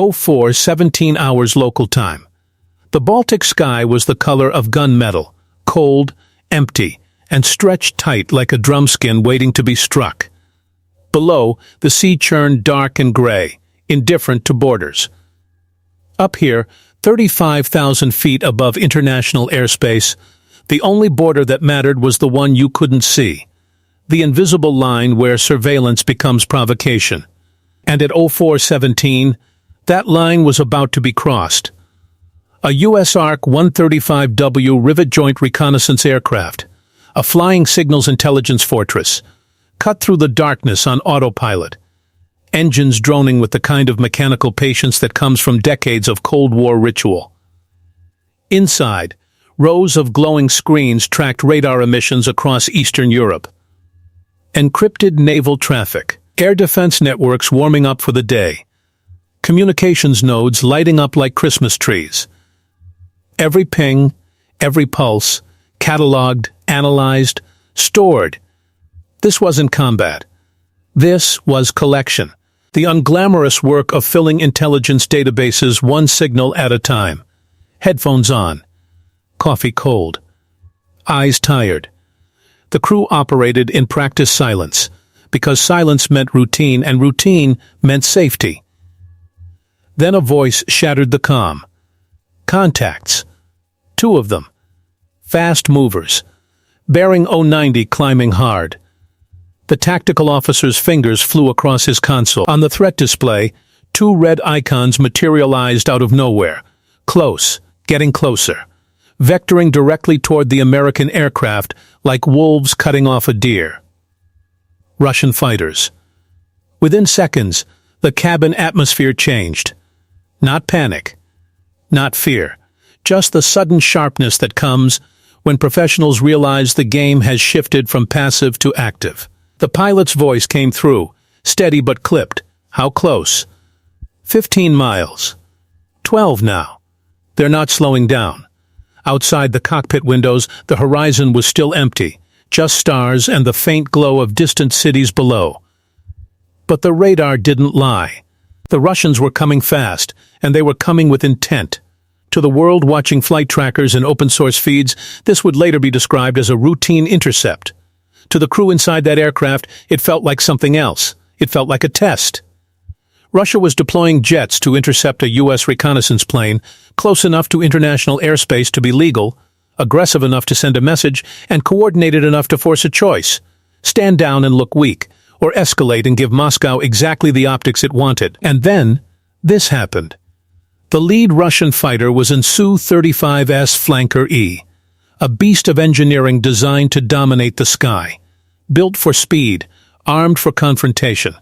04, 17 hours local time. The Baltic sky was the color of gunmetal, cold, empty, and stretched tight like a drumskin waiting to be struck. Below, the sea churned dark and gray, indifferent to borders. Up here, 35,000 feet above international airspace, the only border that mattered was the one you couldn't see, the invisible line where surveillance becomes provocation. And at 04:17, that line was about to be crossed. A U.S. RC-135W Rivet Joint reconnaissance aircraft, a flying signals intelligence fortress, cut through the darkness on autopilot, engines droning with the kind of mechanical patience that comes from decades of Cold War ritual. Inside, rows of glowing screens tracked radar emissions across Eastern Europe. Encrypted naval traffic, air defense networks warming up for the day, communications nodes lighting up like Christmas trees. Every ping, every pulse, cataloged, analyzed, stored. This wasn't combat. This was collection, the unglamorous work of filling intelligence databases one signal at a time. Headphones on, coffee cold, eyes tired. The crew operated in practice silence, because silence meant routine and routine meant safety. Then a voice shattered the calm. Contacts. 2 of them. Fast movers. Bearing 090 climbing hard. The tactical officer's fingers flew across his console. On the threat display, 2 red icons materialized out of nowhere. Close, getting closer. Vectoring directly toward the American aircraft like wolves cutting off a deer. Russian fighters. Within seconds, the cabin atmosphere changed. Not panic. Not fear. Just the sudden sharpness that comes when professionals realize the game has shifted from passive to active. The pilot's voice came through, steady but clipped. How close? 15 miles. 12 now. They're not slowing down. Outside the cockpit windows, the horizon was still empty, just stars and the faint glow of distant cities below. But the radar didn't lie. The Russians were coming fast, and they were coming with intent. To the world watching flight trackers and open-source feeds, this would later be described as a routine intercept. To the crew inside that aircraft, it felt like something else. It felt like a test. Russia was deploying jets to intercept a U.S. reconnaissance plane, close enough to international airspace to be legal, aggressive enough to send a message, and coordinated enough to force a choice. Stand down and look weak, or escalate and give Moscow exactly the optics it wanted. And then, this happened. The lead Russian fighter was an Su-35S Flanker E, a beast of engineering designed to dominate the sky, built for speed, armed for confrontation.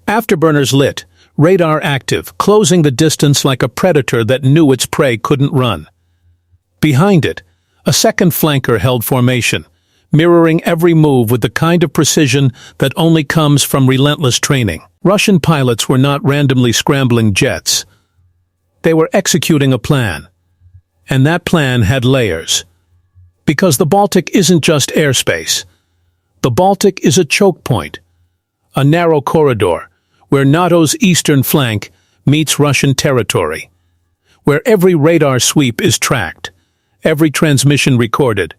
Afterburners lit, radar active, closing the distance like a predator that knew its prey couldn't run. Behind it, a second flanker held formation, mirroring every move with the kind of precision that only comes from relentless training. Russian pilots were not randomly scrambling jets. They were executing a plan. And that plan had layers. Because the Baltic isn't just airspace. The Baltic is a choke point, a narrow corridor, where NATO's eastern flank meets Russian territory, where every radar sweep is tracked, every transmission recorded,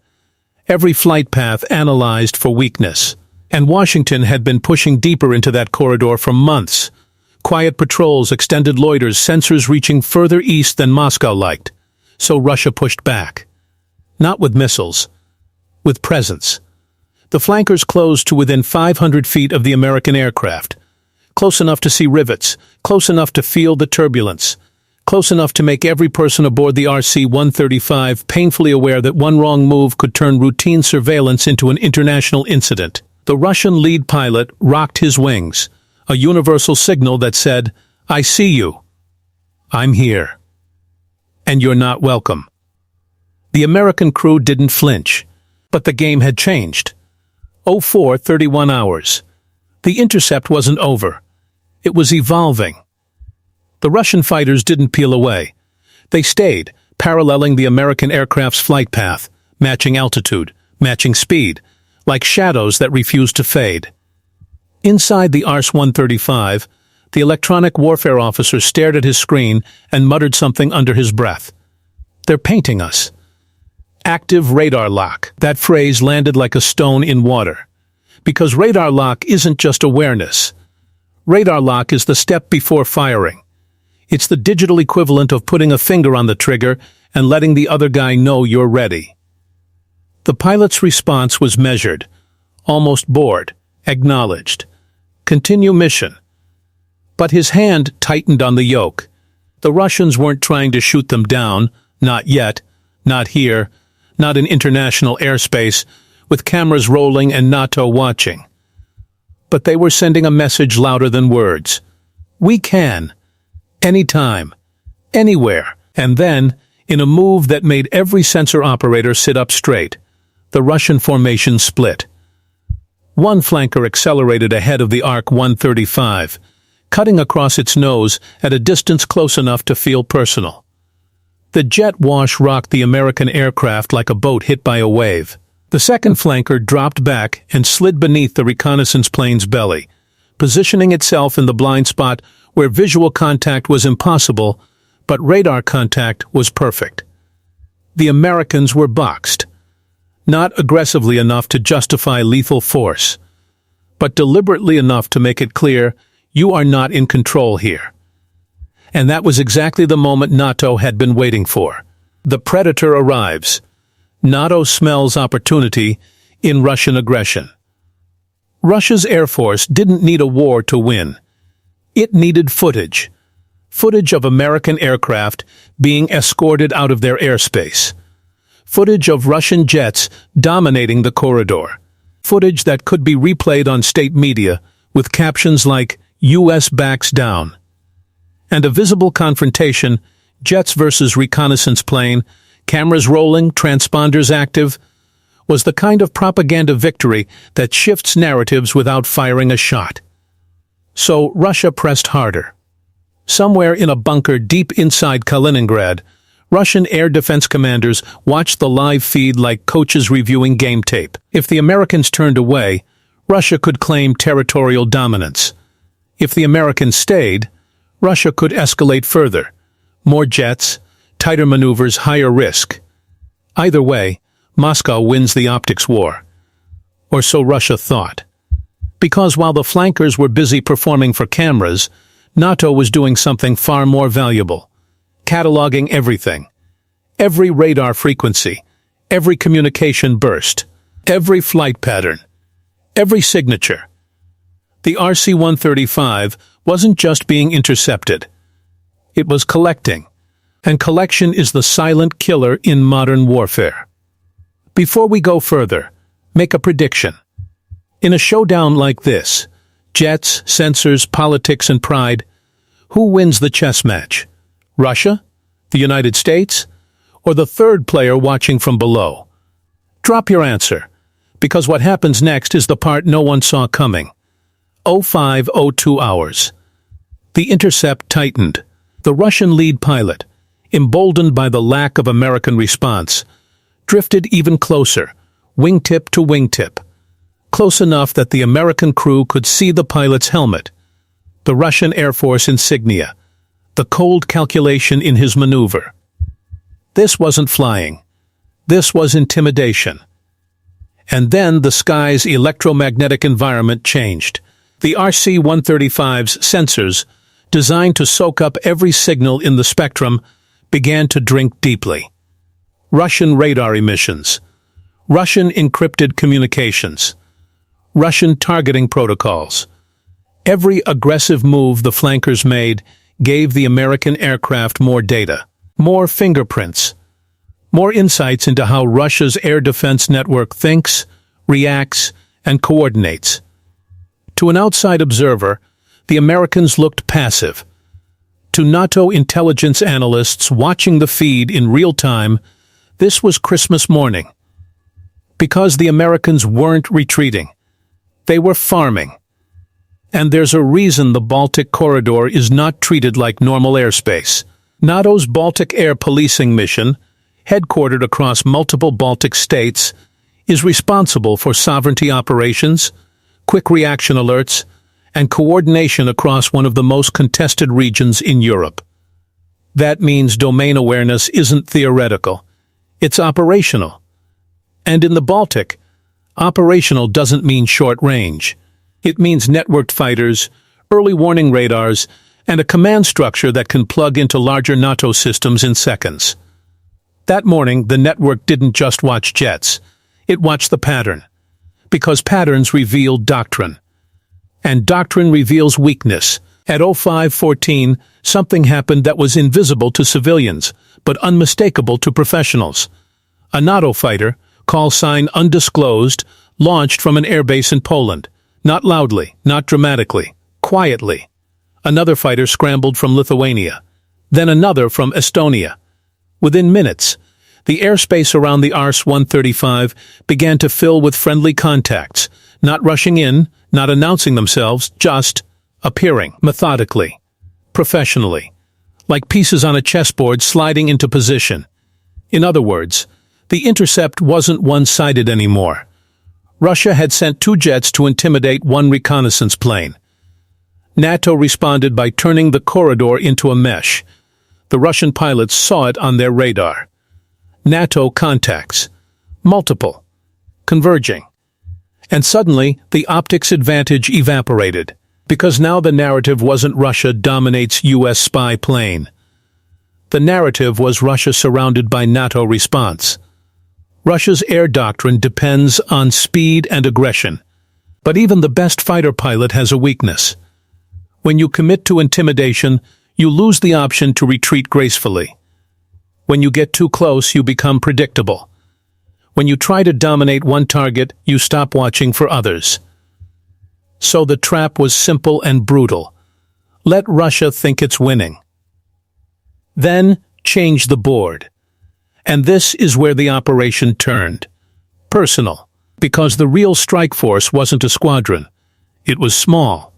every flight path analyzed for weakness. And Washington had been pushing deeper into that corridor for months. Quiet patrols, extended loiters, sensors reaching further east than Moscow liked. So Russia pushed back. Not with missiles, with presence. The flankers closed to within 500 feet of the American aircraft. Close enough to see rivets, close enough to feel the turbulence, close enough to make every person aboard the RC-135 painfully aware that one wrong move could turn routine surveillance into an international incident. The Russian lead pilot rocked his wings, a universal signal that said, "I see you. I'm here. And you're not welcome." The American crew didn't flinch, but the game had changed. 04, 31 hours. The intercept wasn't over. It was evolving. The Russian fighters didn't peel away. They stayed, paralleling the American aircraft's flight path, matching altitude, matching speed, like shadows that refused to fade. Inside the RC-135, The electronic warfare officer stared at his screen and muttered something under his breath. "They're painting us." Active radar lock. That phrase landed like a stone in water. Because radar lock isn't just awareness. Radar lock is the step before firing. It's the digital equivalent of putting a finger on the trigger and letting the other guy know you're ready. The pilot's response was measured, almost bored, acknowledged. Continue mission. But his hand tightened on the yoke. The Russians weren't trying to shoot them down, not yet, not here, not in international airspace, with cameras rolling and NATO watching. But they were sending a message louder than words. We can. Anytime. Anywhere. And then, in a move that made every sensor operator sit up straight, the Russian formation split. One flanker accelerated ahead of the RC-135, cutting across its nose at a distance close enough to feel personal. The jet wash rocked the American aircraft like a boat hit by a wave. The second flanker dropped back and slid beneath the reconnaissance plane's belly, positioning itself in the blind spot where visual contact was impossible, but radar contact was perfect. The Americans were boxed. Not aggressively enough to justify lethal force, but deliberately enough to make it clear you are not in control here. And that was exactly the moment NATO had been waiting for. The Predator arrives. NATO smells opportunity in Russian aggression. Russia's Air Force didn't need a war to win. It needed footage. Footage of American aircraft being escorted out of their airspace. Footage of Russian jets dominating the corridor. Footage that could be replayed on state media with captions like, "U.S. backs down." And a visible confrontation, jets versus reconnaissance plane, cameras rolling, transponders active, was the kind of propaganda victory that shifts narratives without firing a shot. So Russia pressed harder. Somewhere in a bunker deep inside Kaliningrad, Russian air defense commanders watched the live feed like coaches reviewing game tape. If the Americans turned away, Russia could claim territorial dominance. If the Americans stayed, Russia could escalate further. More jets, tighter maneuvers, higher risk. Either way, Moscow wins the optics war. Or so Russia thought. Because while the flankers were busy performing for cameras, NATO was doing something far more valuable. Cataloging everything. Every radar frequency. Every communication burst. Every flight pattern. Every signature. The RC-135 wasn't just being intercepted. It was collecting. And collection is the silent killer in modern warfare. Before we go further, make a prediction. In a showdown like this, jets, sensors, politics, and pride, who wins the chess match? Russia? The United States? Or the third player watching from below? Drop your answer, because what happens next is the part no one saw coming. 05:02 hours. The Intercept tightened. The Russian lead pilot, emboldened by the lack of American response, drifted even closer, wingtip to wingtip, close enough that the American crew could see the pilot's helmet, the Russian Air Force insignia, the cold calculation in his maneuver. This wasn't flying. This was intimidation. And then the sky's electromagnetic environment changed. The RC-135's sensors, designed to soak up every signal in the spectrum, began to drink deeply. Russian radar emissions, Russian encrypted communications, Russian targeting protocols. Every aggressive move the flankers made gave the American aircraft more data, more fingerprints, more insights into how Russia's air defense network thinks, reacts, and coordinates. To an outside observer, the Americans looked passive. To NATO intelligence analysts watching the feed in real time, this was Christmas morning. Because the Americans weren't retreating. They were farming. And there's a reason the Baltic corridor is not treated like normal airspace. NATO's Baltic air policing mission, headquartered across multiple Baltic states, is responsible for sovereignty operations, quick reaction alerts, and coordination across one of the most contested regions in Europe. That means domain awareness isn't theoretical, it's operational. And in the Baltic, operational doesn't mean short range. It means networked fighters, early warning radars, and a command structure that can plug into larger NATO systems in seconds. That morning, the network didn't just watch jets, it watched the pattern. Because patterns reveal doctrine. And doctrine reveals weakness. At 05:14, something happened that was invisible to civilians, but unmistakable to professionals. A NATO fighter, call sign undisclosed, launched from an airbase in Poland. Not loudly, not dramatically, quietly. Another fighter scrambled from Lithuania. Then another from Estonia. Within minutes, the airspace around the RC-135 began to fill with friendly contacts, not rushing in, not announcing themselves, just appearing methodically, professionally, like pieces on a chessboard sliding into position. In other words, the intercept wasn't one-sided anymore. Russia had sent 2 jets to intimidate 1 reconnaissance plane. NATO responded by turning the corridor into a mesh. The Russian pilots saw it on their radar. NATO contacts. Multiple. Converging. And suddenly, the optics advantage evaporated, because now the narrative wasn't Russia dominates U.S. spy plane. The narrative was Russia surrounded by NATO response. Russia's air doctrine depends on speed and aggression. But even the best fighter pilot has a weakness. When you commit to intimidation, you lose the option to retreat gracefully. When you get too close, you become predictable. When you try to dominate one target, you stop watching for others. So the trap was simple and brutal. Let Russia think it's winning. Then change the board. And this is where the operation turned. Personal. Because the real strike force wasn't a squadron. It was small.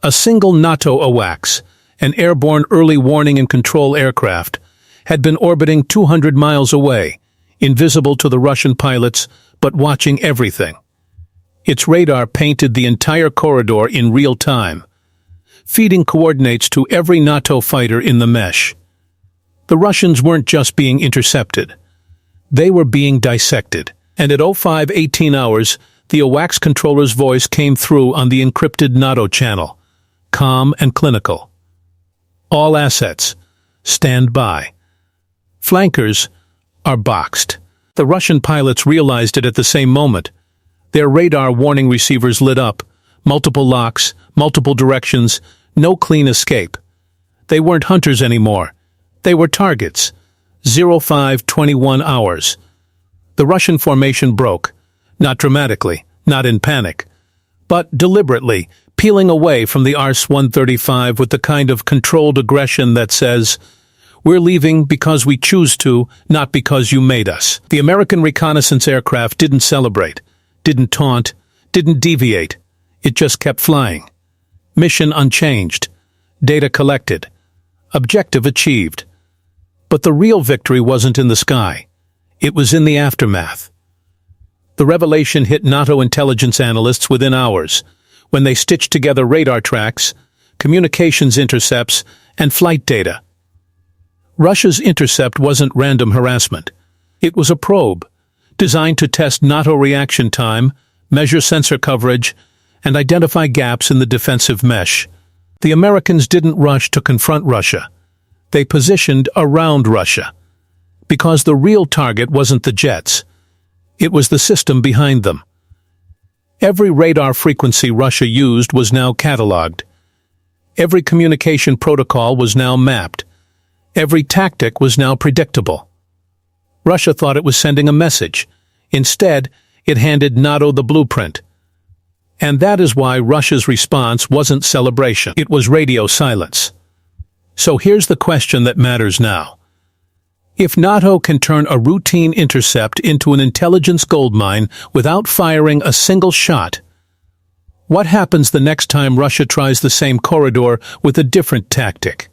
A single NATO AWACS, an airborne early warning and control aircraft, had been orbiting 200 miles away, invisible to the Russian pilots, but watching everything. Its radar painted the entire corridor in real time, feeding coordinates to every NATO fighter in the mesh. The Russians weren't just being intercepted. They were being dissected. And at 05:18 hours, the AWACS controller's voice came through on the encrypted NATO channel, calm and clinical. All assets, stand by. Flankers are boxed. The Russian pilots realized it at the same moment. Their radar warning receivers lit up, multiple locks, multiple directions, no clean escape. They weren't hunters anymore. They were targets. 05:21 hours. The Russian formation broke, not dramatically, not in panic, but deliberately, peeling away from the RC-135 with the kind of controlled aggression that says, "We're leaving because we choose to, not because you made us." The American reconnaissance aircraft didn't celebrate, didn't taunt, didn't deviate. It just kept flying. Mission unchanged. Data collected. Objective achieved. But the real victory wasn't in the sky. It was in the aftermath. The revelation hit NATO intelligence analysts within hours, when they stitched together radar tracks, communications intercepts, and flight data. Russia's intercept wasn't random harassment. It was a probe, designed to test NATO reaction time, measure sensor coverage, and identify gaps in the defensive mesh. The Americans didn't rush to confront Russia. They positioned around Russia. Because the real target wasn't the jets. It was the system behind them. Every radar frequency Russia used was now catalogued. Every communication protocol was now mapped. Every tactic was now predictable. Russia thought it was sending a message. Instead, it handed NATO the blueprint. And that is why Russia's response wasn't celebration. It was radio silence. So here's the question that matters now. If NATO can turn a routine intercept into an intelligence goldmine without firing a single shot, what happens the next time Russia tries the same corridor with a different tactic?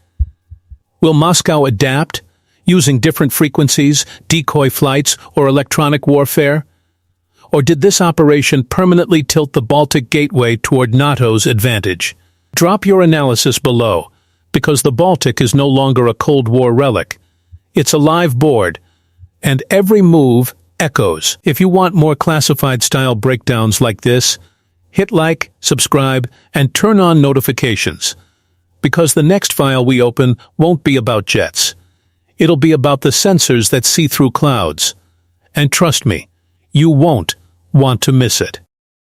Will Moscow adapt, using different frequencies, decoy flights, or electronic warfare? Or did this operation permanently tilt the Baltic gateway toward NATO's advantage? Drop your analysis below, because the Baltic is no longer a Cold War relic. It's a live board, and every move echoes. If you want more classified-style breakdowns like this, hit like, subscribe, and turn on notifications. Because the next file we open won't be about jets. It'll be about the sensors that see through clouds. And trust me, you won't want to miss it.